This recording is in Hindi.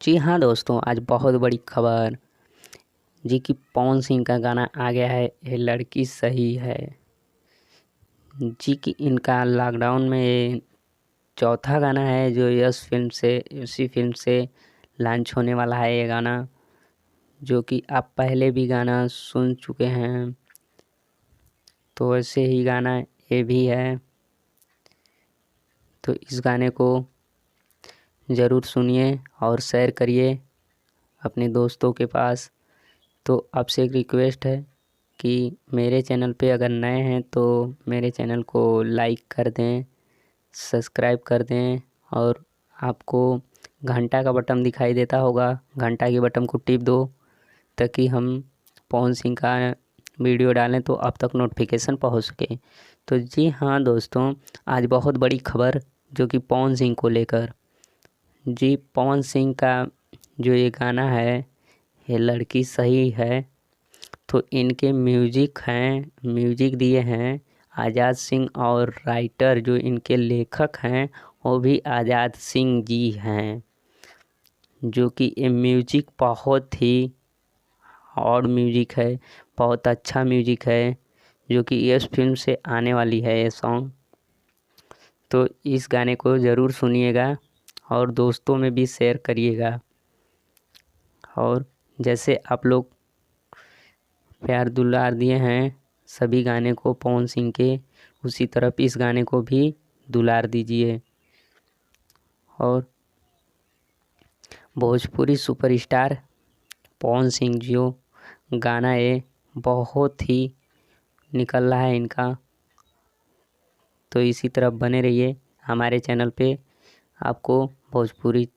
जी हाँ दोस्तों, आज बहुत बड़ी खबर जी कि पवन सिंह का गाना आ गया है। ये लड़की सही है जी कि इनका लॉकडाउन में ये चौथा गाना है जो यस फिल्म से उसी फिल्म से लॉन्च होने वाला है। ये गाना जो कि आप पहले भी गाना सुन चुके हैं, तो वैसे ही गाना ये भी है। तो इस गाने को ज़रूर सुनिए और शेयर करिए अपने दोस्तों के पास। तो आपसे एक रिक्वेस्ट है कि मेरे चैनल पे अगर नए हैं तो मेरे चैनल को लाइक कर दें, सब्सक्राइब कर दें और आपको घंटा का बटन दिखाई देता होगा, घंटा के बटन को टिप दो ताकि हम पवन सिंह का वीडियो डालें तो आप तक नोटिफिकेशन पहुंच सके। तो जी हाँ दोस्तों, आज बहुत बड़ी खबर जो कि पवन सिंह को लेकर। जी पवन सिंह का जो ये गाना है, ये लड़की सही है, तो इनके म्यूजिक दिए हैं आज़ाद सिंह और राइटर जो इनके लेखक हैं वो भी आज़ाद सिंह जी हैं। जो कि ये म्यूजिक बहुत ही और म्यूजिक है, बहुत अच्छा म्यूजिक है जो कि यस फिल्म से आने वाली है ये सॉन्ग। तो इस गाने को ज़रूर सुनिएगा और दोस्तों में भी शेयर करिएगा। और जैसे आप लोग प्यार दुलार दिए हैं सभी गाने को पवन सिंह के, उसी तरफ इस गाने को भी दुलार दीजिए। और भोजपुरी सुपरस्टार पवन सिंह जो गाना है बहुत ही निकल रहा है इनका, तो इसी तरफ बने रहिए हमारे चैनल पे। आपको भोजपुरी